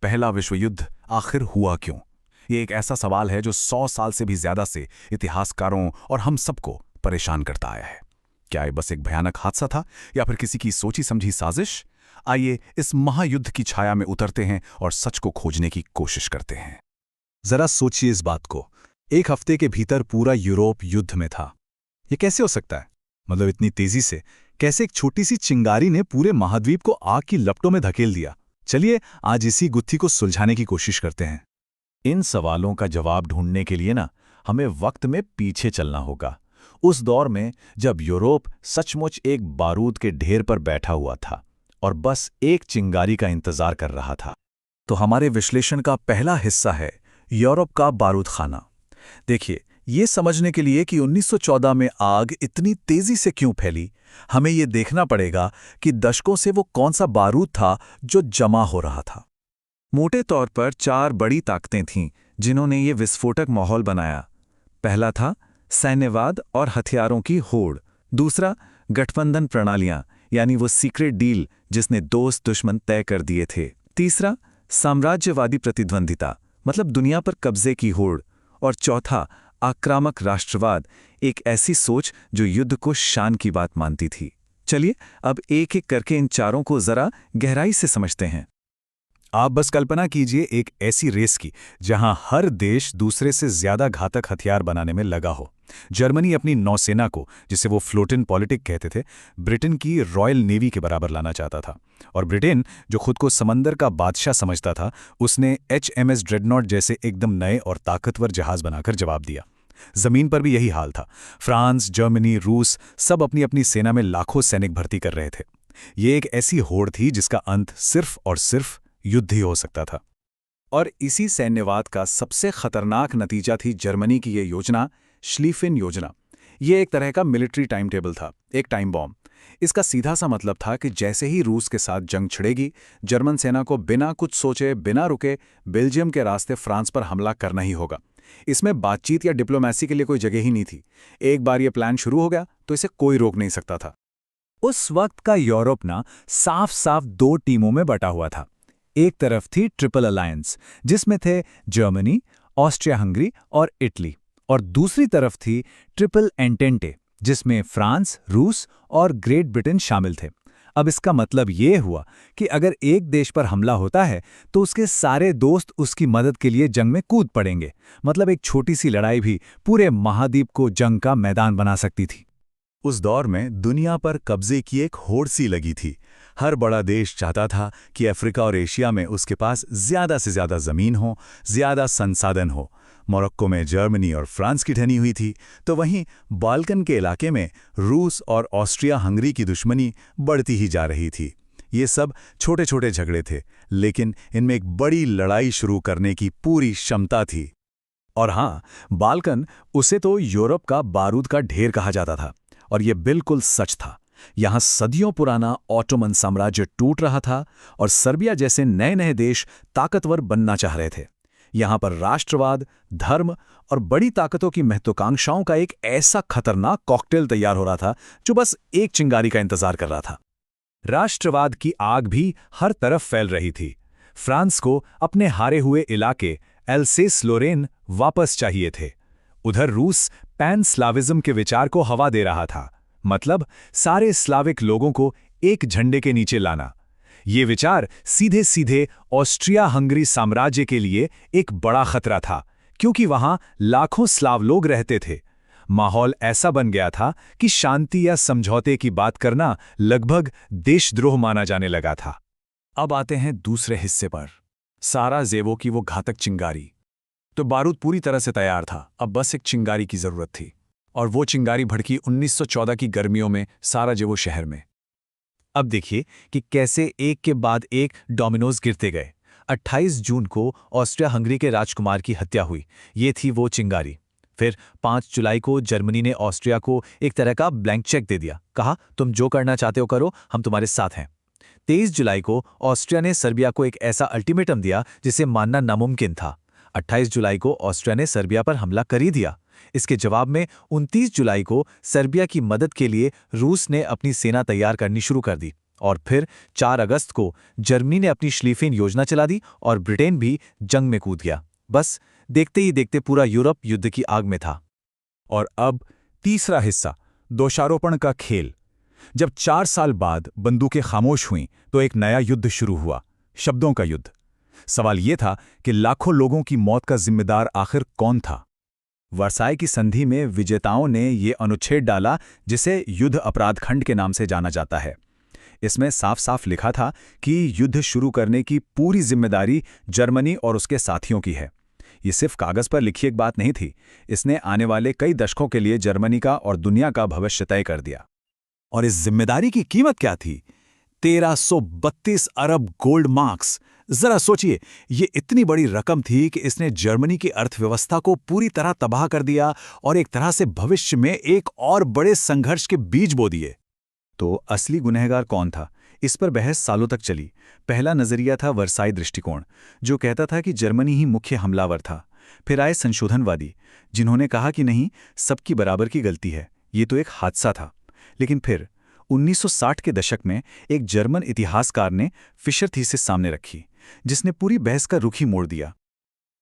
पहला विश्व युद्ध आखिर हुआ क्यों? ये एक ऐसा सवाल है जो 100 साल से भी ज्यादा से इतिहासकारों और हम सबको परेशान करता आया है। क्या ये बस एक भयानक हादसा था या फिर किसी की सोची समझी साजिश? आइए इस महायुद्ध की छाया में उतरते हैं और सच को खोजने की कोशिश करते हैं। जरा सोचिए इस बात को। एक हफ्ते के भीतर पूरा यूरोप युद्ध में था। ये कैसे हो सकता है? मतलब इतनी तेजी से कैसे एक छोटी सी चिंगारी ने पूरे महाद्वीप को आग की लपटों में धकेल दिया? चलिए आज इसी गुत्थी को सुलझाने की कोशिश करते हैं। इन सवालों का जवाब ढूंढने के लिए हमें वक्त में पीछे चलना होगा, उस दौर में जब यूरोप सचमुच एक बारूद के ढेर पर बैठा हुआ था और बस एक चिंगारी का इंतजार कर रहा था। तो हमारे विश्लेषण का पहला हिस्सा है यूरोप का बारूद खाना। देखिए, ये समझने के लिए कि 1914 में आग इतनी तेजी से क्यों फैली, हमें ये देखना पड़ेगा कि दशकों से वो कौन सा बारूद था जो जमा हो रहा था। मोटे तौर पर 4 बड़ी ताकतें थीं जिन्होंने ये विस्फोटक माहौल बनाया। पहला था सैन्यवाद और हथियारों की होड़। दूसरा, गठबंधन प्रणालियां, यानी वो सीक्रेट डील जिसने दोस्त दुश्मन तय कर दिए थे। तीसरा, साम्राज्यवादी प्रतिद्वंदिता, मतलब दुनिया पर कब्जे की होड़। और चौथा, आक्रामक राष्ट्रवाद, एक ऐसी सोच जो युद्ध को शान की बात मानती थी। चलिए अब एक एक करके इन चारों को जरा गहराई से समझते हैं। आप बस कल्पना कीजिए एक ऐसी रेस की जहां हर देश दूसरे से ज्यादा घातक हथियार बनाने में लगा हो। जर्मनी अपनी नौसेना को, जिसे वो फ्लोटिन पॉलिटिक कहते थे, ब्रिटेन की रॉयल नेवी के बराबर लाना चाहता था। और ब्रिटेन, जो खुद को समंदर का बादशाह समझता था, उसने HMS ड्रेडनॉट जैसे एकदम नए और ताकतवर जहाज बनाकर जवाब दिया। जमीन पर भी यही हाल था। फ्रांस, जर्मनी, रूस सब अपनी अपनी सेना में लाखों सैनिक भर्ती कर रहे थे। ये एक ऐसी होड़ थी जिसका अंत सिर्फ और सिर्फ युद्ध ही हो सकता था। और इसी सैन्यवाद का सबसे खतरनाक नतीजा थी जर्मनी की ये योजना, श्लीफेन योजना। ये एक तरह का मिलिट्री टाइम टेबल था, एक टाइम बॉम्ब। इसका सीधा सा मतलब था कि जैसे ही रूस के साथ जंग छिड़ेगी, जर्मन सेना को बिना कुछ सोचे, बिना रुके बेल्जियम के रास्ते फ्रांस पर हमला करना ही होगा। इसमें बातचीत या डिप्लोमेसी के लिए कोई जगह ही नहीं थी। एक बार ये प्लान शुरू हो गया तो इसे कोई रोक नहीं सकता था। उस वक्त का यूरोप साफ साफ 2 टीमों में बटा हुआ था। एक तरफ थी ट्रिपल अलायंस, जिसमें थे जर्मनी, ऑस्ट्रिया हंगरी और इटली। और दूसरी तरफ थी ट्रिपल एंटेंटे, जिसमें फ्रांस, रूस और ग्रेट ब्रिटेन शामिल थे। अब इसका मतलब ये हुआ कि अगर एक देश पर हमला होता है तो उसके सारे दोस्त उसकी मदद के लिए जंग में कूद पड़ेंगे। मतलब एक छोटी सी लड़ाई भी पूरे महाद्वीप को जंग का मैदान बना सकती थी। उस दौर में दुनिया पर कब्जे की एक होड़ सी लगी थी। हर बड़ा देश चाहता था कि अफ्रीका और एशिया में उसके पास ज्यादा से ज्यादा जमीन हो, ज्यादा संसाधन हो। मोरक्को में जर्मनी और फ्रांस की ठहनी हुई थी, तो वहीं बाल्कन के इलाके में रूस और ऑस्ट्रिया हंगरी की दुश्मनी बढ़ती ही जा रही थी। ये सब छोटे छोटे झगड़े थे, लेकिन इनमें एक बड़ी लड़ाई शुरू करने की पूरी क्षमता थी। और हाँ, बाल्कन, उसे तो यूरोप का बारूद का ढेर कहा जाता था। और ये बिल्कुल सच था। यहाँ सदियों पुराना ऑटोमन साम्राज्य टूट रहा था और सर्बिया जैसे नए नए देश ताकतवर बनना चाह रहे थे। यहाँ पर राष्ट्रवाद, धर्म और बड़ी ताकतों की महत्वाकांक्षाओं का एक ऐसा खतरनाक कॉकटेल तैयार हो रहा था जो बस एक चिंगारी का इंतजार कर रहा था। राष्ट्रवाद की आग भी हर तरफ फैल रही थी। फ्रांस को अपने हारे हुए इलाके एल्सेस लोरेन वापस चाहिए थे। उधर रूस पैन स्लाविज्म के विचार को हवा दे रहा था, मतलब सारे स्लाविक लोगों को एक झंडे के नीचे लाना। ये विचार सीधे सीधे ऑस्ट्रिया हंगरी साम्राज्य के लिए एक बड़ा खतरा था, क्योंकि वहां लाखों स्लाव लोग रहते थे। माहौल ऐसा बन गया था कि शांति या समझौते की बात करना लगभग देशद्रोह माना जाने लगा था। अब आते हैं दूसरे हिस्से पर, साराजेवो की वो घातक चिंगारी। तो बारूद पूरी तरह से तैयार था, अब बस एक चिंगारी की जरूरत थी। और वो चिंगारी भड़की 1914 की गर्मियों में साराजेवो शहर में। अब देखिए कि कैसे एक के बाद एक डोमिनोज गिरते गए। 28 जून को ऑस्ट्रिया हंगरी के राजकुमार की हत्या हुई। ये थी वो चिंगारी। फिर 5 जुलाई को जर्मनी ने ऑस्ट्रिया को एक तरह का ब्लैंक चेक दे दिया, कहा तुम जो करना चाहते हो करो, हम तुम्हारे साथ हैं। 23 जुलाई को ऑस्ट्रिया ने सर्बिया को एक ऐसा अल्टीमेटम दिया जिसे मानना नामुमकिन था। 28 जुलाई को ऑस्ट्रिया ने सर्बिया पर हमला कर ही दिया। इसके जवाब में 29 जुलाई को सर्बिया की मदद के लिए रूस ने अपनी सेना तैयार करनी शुरू कर दी। और फिर 4 अगस्त को जर्मनी ने अपनी श्लीफेन योजना चला दी और ब्रिटेन भी जंग में कूद गया। बस देखते ही देखते पूरा यूरोप युद्ध की आग में था। और अब तीसरा हिस्सा, दोषारोपण का खेल। जब 4 साल बाद बंदूकें खामोश हुईं तो एक नया युद्ध शुरू हुआ, शब्दों का युद्ध। सवाल ये था कि लाखों लोगों की मौत का जिम्मेदार आखिर कौन था? वर्साई की संधि में विजेताओं ने ये अनुच्छेद डाला जिसे युद्ध अपराध खंड के नाम से जाना जाता है। इसमें साफ साफ लिखा था कि युद्ध शुरू करने की पूरी जिम्मेदारी जर्मनी और उसके साथियों की है। ये सिर्फ कागज पर लिखी एक बात नहीं थी, इसने आने वाले कई दशकों के लिए जर्मनी का और दुनिया का भविष्य तय कर दिया। और इस जिम्मेदारी की कीमत क्या थी? 1332 अरब गोल्ड मार्क्स। जरा सोचिए, ये इतनी बड़ी रकम थी कि इसने जर्मनी की अर्थव्यवस्था को पूरी तरह तबाह कर दिया और एक तरह से भविष्य में एक और बड़े संघर्ष के बीज बो दिए। तो असली गुनहगार कौन था? इस पर बहस सालों तक चली। पहला नजरिया था वर्साई दृष्टिकोण, जो कहता था कि जर्मनी ही मुख्य हमलावर था। फिर आए संशोधनवादी, जिन्होंने कहा कि नहीं, सबकी बराबर की गलती है, ये तो एक हादसा था। लेकिन फिर 1960 के दशक में एक जर्मन इतिहासकार ने फिशर थीसिस सामने रखी, जिसने पूरी बहस का रुख ही मोड़ दिया।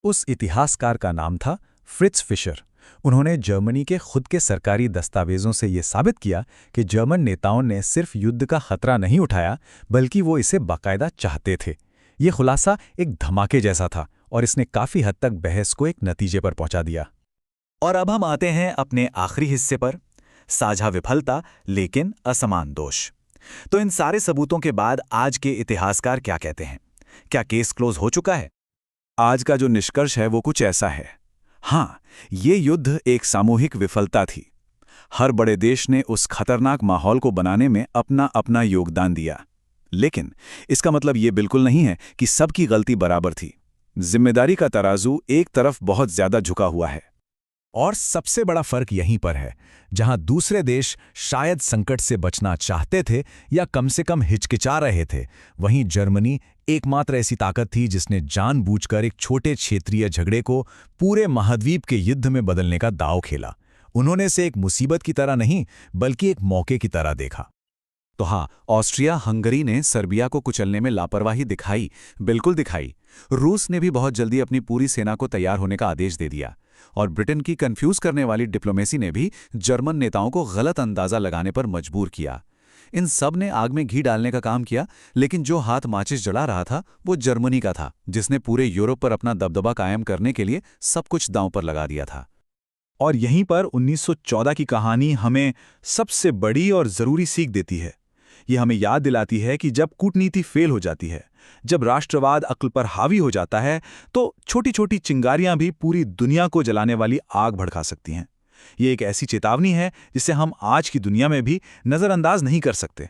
उस इतिहासकार का नाम था फ्रिट्ज फिशर। उन्होंने जर्मनी के खुद के सरकारी दस्तावेजों से ये साबित किया कि जर्मन नेताओं ने सिर्फ युद्ध का खतरा नहीं उठाया, बल्कि वो इसे बाकायदा चाहते थे। ये खुलासा एक धमाके जैसा था और इसने काफी हद तक बहस को एक नतीजे पर पहुंचा दिया। और अब हम आते हैं अपने आखिरी हिस्से पर, साझा विफलता लेकिन असमान दोष। तो इन सारे सबूतों के बाद आज के इतिहासकार क्या कहते हैं? क्या केस क्लोज हो चुका है? आज का जो निष्कर्ष है वो कुछ ऐसा है। हाँ, ये युद्ध एक सामूहिक विफलता थी। हर बड़े देश ने उस खतरनाक माहौल को बनाने में अपना अपना योगदान दिया। लेकिन इसका मतलब ये बिल्कुल नहीं है कि सबकी गलती बराबर थी। जिम्मेदारी का तराजू एक तरफ बहुत ज्यादा झुका हुआ है। और सबसे बड़ा फर्क यहीं पर है, जहां दूसरे देश शायद संकट से बचना चाहते थे या कम से कम हिचकिचा रहे थे, वहीं जर्मनी एकमात्र ऐसी ताकत थी जिसने जानबूझकर एक छोटे क्षेत्रीय झगड़े को पूरे महाद्वीप के युद्ध में बदलने का दांव खेला। उन्होंने इसे एक मुसीबत की तरह नहीं, बल्कि एक मौके की तरह देखा। तो हाँ, ऑस्ट्रिया हंगरी ने सर्बिया को कुचलने में लापरवाही दिखाई, बिल्कुल दिखाई। रूस ने भी बहुत जल्दी अपनी पूरी सेना को तैयार होने का आदेश दे दिया, और ब्रिटेन की कंफ्यूज करने वाली डिप्लोमेसी ने भी जर्मन नेताओं को गलत अंदाजा लगाने पर मजबूर किया। इन सब ने आग में घी डालने का काम किया, लेकिन जो हाथ माचिस जला रहा था वो जर्मनी का था, जिसने पूरे यूरोप पर अपना दबदबा कायम करने के लिए सब कुछ दांव पर लगा दिया था। और यहीं पर 1914 की कहानी हमें सबसे बड़ी और जरूरी सीख देती है। ये हमें याद दिलाती है कि जब कूटनीति फेल हो जाती है, जब राष्ट्रवाद अक्ल पर हावी हो जाता है, तो छोटी छोटी चिंगारियां भी पूरी दुनिया को जलाने वाली आग भड़का सकती हैं। ये एक ऐसी चेतावनी है जिसे हम आज की दुनिया में भी नज़रअंदाज नहीं कर सकते।